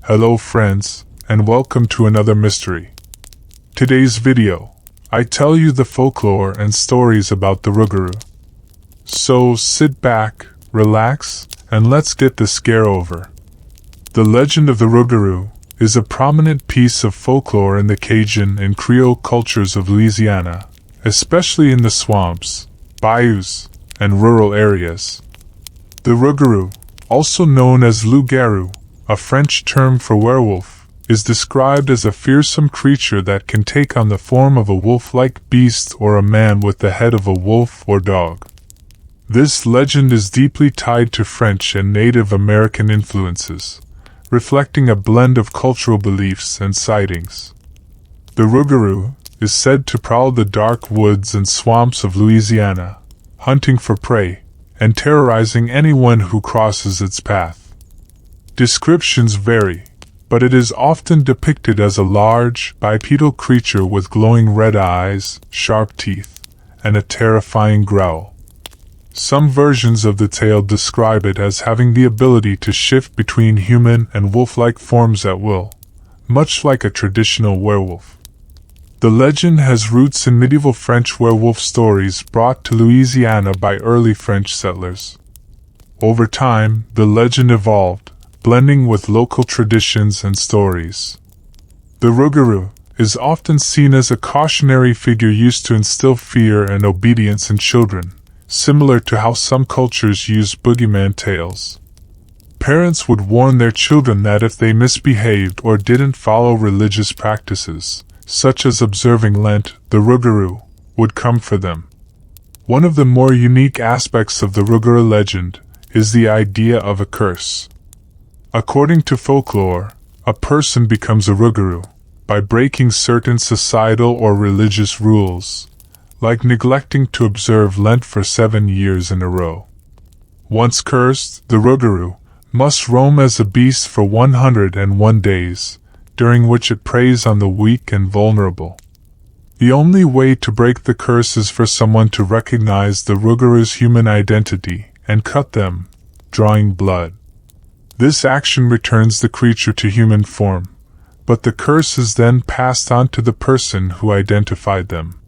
Hello friends, and welcome to another mystery. Today's video, I tell you the folklore and stories about the Rougarou. So sit back, relax, and let's get the scare over. The legend of the Rougarou is a prominent piece of folklore in the Cajun and Creole cultures of Louisiana, especially in the swamps, bayous, and rural areas. The Rougarou, also known as Lougarou, a French term for werewolf, is described as a fearsome creature that can take on the form of a wolf-like beast or a man with the head of a wolf or dog. This legend is deeply tied to French and Native American influences, reflecting a blend of cultural beliefs and sightings. The Rougarou is said to prowl the dark woods and swamps of Louisiana, hunting for prey, and terrorizing anyone who crosses its path. Descriptions vary, but it is often depicted as a large, bipedal creature with glowing red eyes, sharp teeth, and a terrifying growl. Some versions of the tale describe it as having the ability to shift between human and wolf-like forms at will, much like a traditional werewolf. The legend has roots in medieval French werewolf stories brought to Louisiana by early French settlers. Over time, the legend evolved, blending with local traditions and stories. The Rougarou is often seen as a cautionary figure used to instill fear and obedience in children, similar to how some cultures use boogeyman tales. Parents would warn their children that if they misbehaved or didn't follow religious practices, such as observing Lent, the Rougarou would come for them. One of the more unique aspects of the Rougarou legend is the idea of a curse. According to folklore, a person becomes a Rougarou by breaking certain societal or religious rules, like neglecting to observe Lent for 7 years in a row. Once cursed, the Rougarou must roam as a beast for 101 days, during which it preys on the weak and vulnerable. The only way to break the curse is for someone to recognize the Rougarou's human identity and cut them, drawing blood. This action returns the creature to human form, but the curse is then passed on to the person who identified them.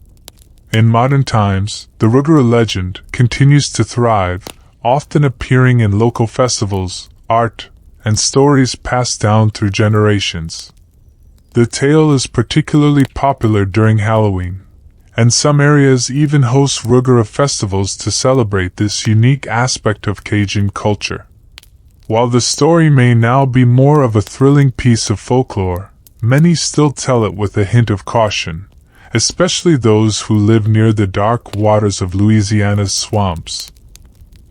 In modern times, the Rougarou legend continues to thrive, often appearing in local festivals, art, and stories passed down through generations. The tale is particularly popular during Halloween, and some areas even host Rougarou festivals to celebrate this unique aspect of Cajun culture. While the story may now be more of a thrilling piece of folklore, many still tell it with a hint of caution, especially those who live near the dark waters of Louisiana's swamps.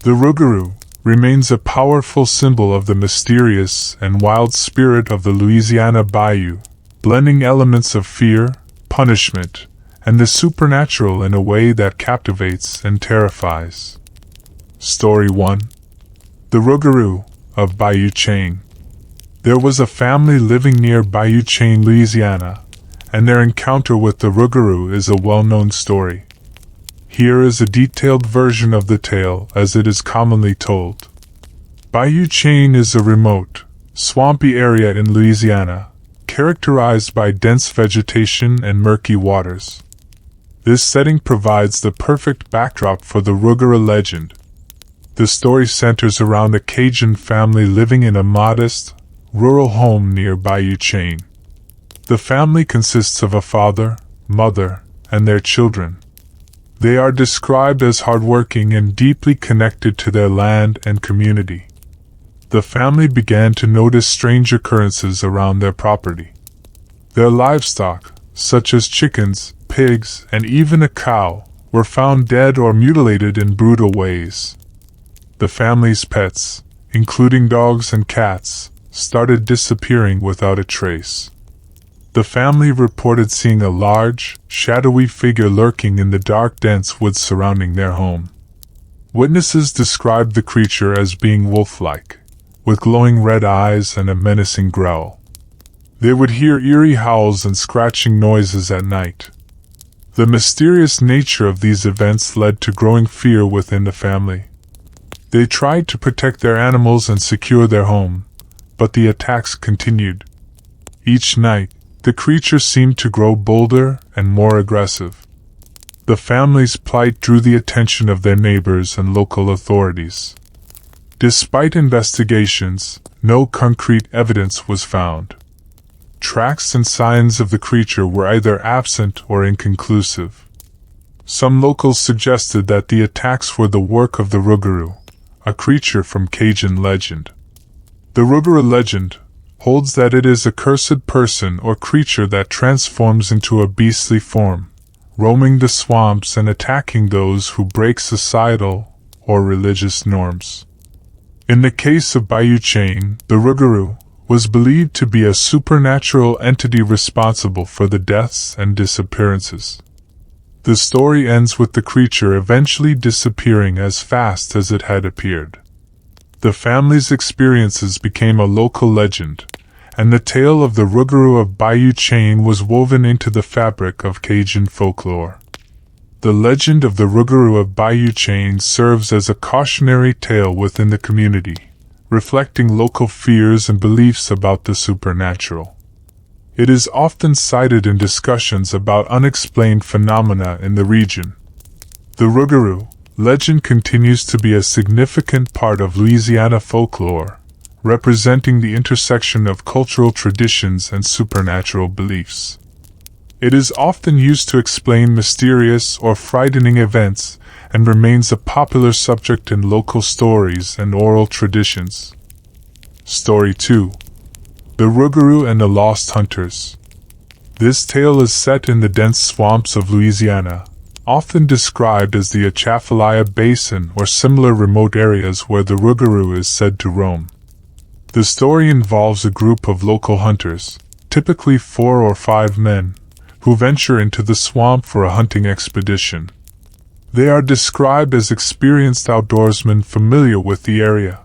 The Rougarou remains a powerful symbol of the mysterious and wild spirit of the Louisiana bayou, blending elements of fear, punishment, and the supernatural in a way that captivates and terrifies. Story 1. The Rougarou of Bayou Chene. There was a family living near Bayou Chene, Louisiana, and their encounter with the Rougarou is a well-known story. Here is a detailed version of the tale as it is commonly told. Bayou Chene is a remote, swampy area in Louisiana, characterized by dense vegetation and murky waters. This setting provides the perfect backdrop for the Rougarou legend. The story centers around a Cajun family living in a modest, rural home near Bayou Chene. The family consists of a father, mother, and their children. They are described as hardworking and deeply connected to their land and community. The family began to notice strange occurrences around their property. Their livestock, such as chickens, pigs, and even a cow, were found dead or mutilated in brutal ways. The family's pets, including dogs and cats, started disappearing without a trace. The family reported seeing a large, shadowy figure lurking in the dark, dense woods surrounding their home. Witnesses described the creature as being wolf-like, with glowing red eyes and a menacing growl. They would hear eerie howls and scratching noises at night. The mysterious nature of these events led to growing fear within the family. They tried to protect their animals and secure their home, but the attacks continued. Each night, the creature seemed to grow bolder and more aggressive. The family's plight drew the attention of their neighbors and local authorities. Despite investigations, no concrete evidence was found. Tracks and signs of the creature were either absent or inconclusive. Some locals suggested that the attacks were the work of the Rougarou, a creature from Cajun legend. The Rougarou legend holds that it is a cursed person or creature that transforms into a beastly form, roaming the swamps and attacking those who break societal or religious norms. In the case of Bayou Chene, the Rougarou was believed to be a supernatural entity responsible for the deaths and disappearances. The story ends with the creature eventually disappearing as fast as it had appeared. The family's experiences became a local legend, and the tale of the Rougarou of Bayou Chene was woven into the fabric of Cajun folklore. The legend of the Rougarou of Bayou Chene serves as a cautionary tale within the community, reflecting local fears and beliefs about the supernatural. It is often cited in discussions about unexplained phenomena in the region. The Rougarou legend continues to be a significant part of Louisiana folklore, representing the intersection of cultural traditions and supernatural beliefs. It is often used to explain mysterious or frightening events and remains a popular subject in local stories and oral traditions. Story 2: The Rougarou and the Lost Hunters. This tale is set in the dense swamps of Louisiana, often described as the Atchafalaya Basin or similar remote areas where the Rougarou is said to roam. The story involves a group of local hunters, typically 4 or 5 men, who venture into the swamp for a hunting expedition. They are described as experienced outdoorsmen familiar with the area.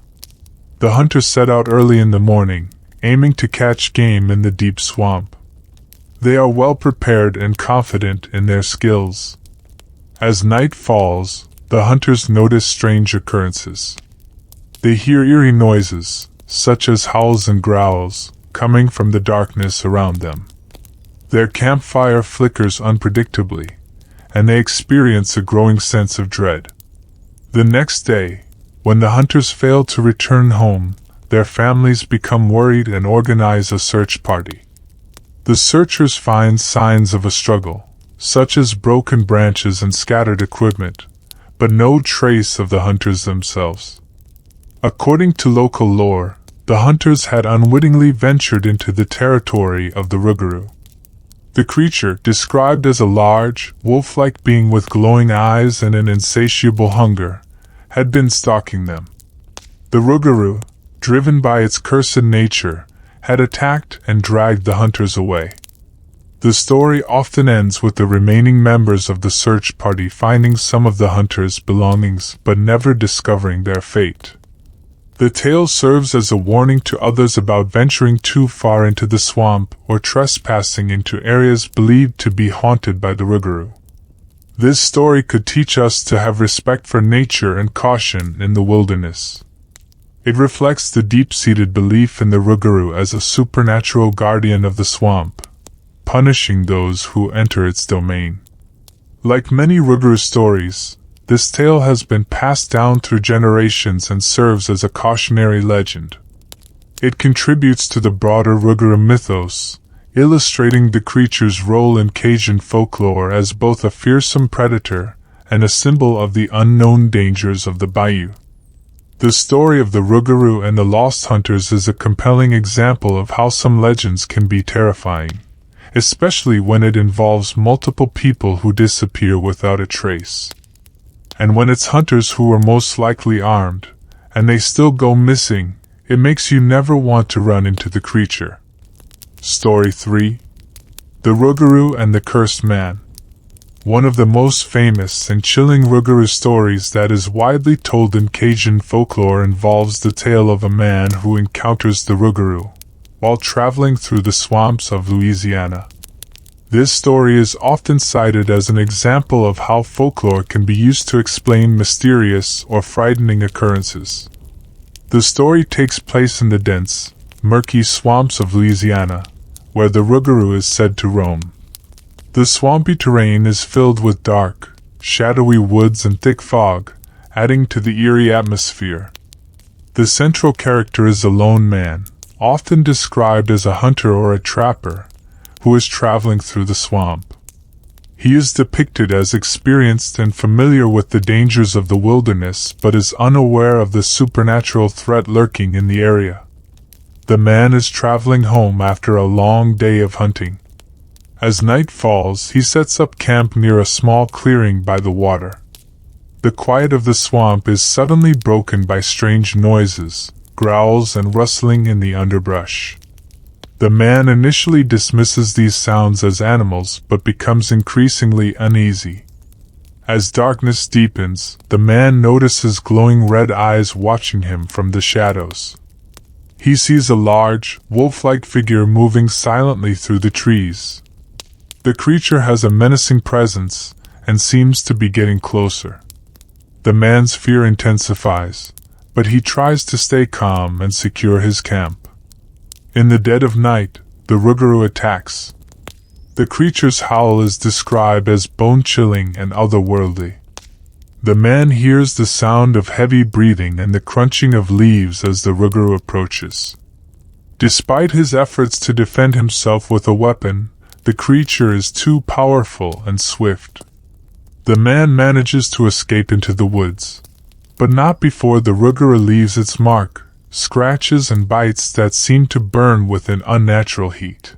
The hunters set out early in the morning, aiming to catch game in the deep swamp. They are well prepared and confident in their skills. As night falls, the hunters notice strange occurrences. They hear eerie noises, such as howls and growls, coming from the darkness around them. Their campfire flickers unpredictably, and they experience a growing sense of dread. The next day, when the hunters fail to return home, their families become worried and organize a search party. The searchers find signs of a struggle, such as broken branches and scattered equipment, but no trace of the hunters themselves. According to local lore, the hunters had unwittingly ventured into the territory of the Rougarou. The creature, described as a large, wolf-like being with glowing eyes and an insatiable hunger, had been stalking them. The Rougarou, driven by its cursed nature, had attacked and dragged the hunters away. The story often ends with the remaining members of the search party finding some of the hunters' belongings but never discovering their fate. The tale serves as a warning to others about venturing too far into the swamp or trespassing into areas believed to be haunted by the Rougarou. This story could teach us to have respect for nature and caution in the wilderness. It reflects the deep-seated belief in the Rougarou as a supernatural guardian of the swamp, punishing those who enter its domain. Like many Rougarou stories, this tale has been passed down through generations and serves as a cautionary legend. It contributes to the broader Rougarou mythos, illustrating the creature's role in Cajun folklore as both a fearsome predator and a symbol of the unknown dangers of the bayou. The story of the Rougarou and the Lost Hunters is a compelling example of how some legends can be terrifying, especially when it involves multiple people who disappear without a trace. And when it's hunters who are most likely armed, and they still go missing, it makes you never want to run into the creature. Story 3: The Rougarou and the Cursed Man. One of the most famous and chilling Rougarou stories that is widely told in Cajun folklore involves the tale of a man who encounters the Rougarou while traveling through the swamps of Louisiana. This story is often cited as an example of how folklore can be used to explain mysterious or frightening occurrences. The story takes place in the dense, murky swamps of Louisiana, where the Rougarou is said to roam. The swampy terrain is filled with dark, shadowy woods and thick fog, adding to the eerie atmosphere. The central character is a lone man, often described as a hunter or a trapper, who is traveling through the swamp. He is depicted as experienced and familiar with the dangers of the wilderness but is unaware of the supernatural threat lurking in the area. The man is traveling home after a long day of hunting. As night falls, he sets up camp near a small clearing by the water. The quiet of the swamp is suddenly broken by strange noises, growls and rustling in the underbrush. The man initially dismisses these sounds as animals but becomes increasingly uneasy. As darkness deepens, the man notices glowing red eyes watching him from the shadows. He sees a large, wolf-like figure moving silently through the trees. The creature has a menacing presence and seems to be getting closer. The man's fear intensifies, but he tries to stay calm and secure his camp. In the dead of night, the Rougarou attacks. The creature's howl is described as bone-chilling and otherworldly. The man hears the sound of heavy breathing and the crunching of leaves as the Rougarou approaches. Despite his efforts to defend himself with a weapon, the creature is too powerful and swift. The man manages to escape into the woods, but not before the Rougarou leaves its mark, scratches and bites that seem to burn with an unnatural heat.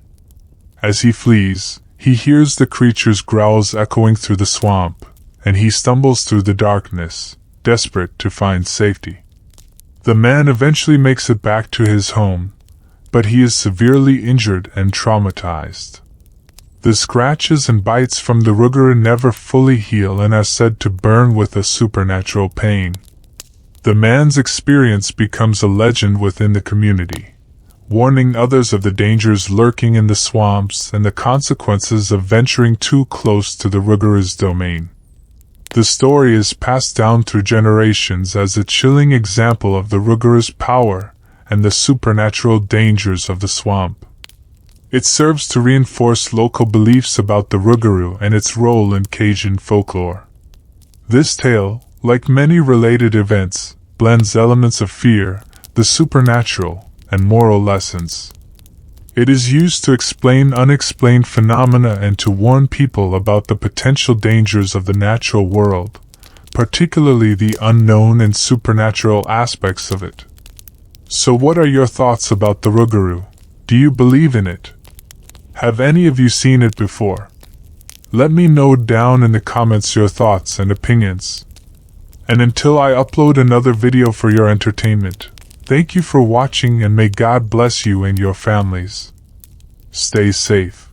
As he flees, he hears the creature's growls echoing through the swamp, and he stumbles through the darkness, desperate to find safety. The man eventually makes it back to his home, but he is severely injured and traumatized. The scratches and bites from the Rougarou never fully heal and are said to burn with a supernatural pain. The man's experience becomes a legend within the community, warning others of the dangers lurking in the swamps and the consequences of venturing too close to the Rougarou's domain. The story is passed down through generations as a chilling example of the Rougarou's power and the supernatural dangers of the swamp. It serves to reinforce local beliefs about the Rougarou and its role in Cajun folklore. This tale, like many related events, blends elements of fear, the supernatural, and moral lessons. It is used to explain unexplained phenomena and to warn people about the potential dangers of the natural world, particularly the unknown and supernatural aspects of it. So what are your thoughts about the Rougarou? Do you believe in it? Have any of you seen it before? Let me know down in the comments your thoughts and opinions. And until I upload another video for your entertainment, thank you for watching and may God bless you and your families. Stay safe.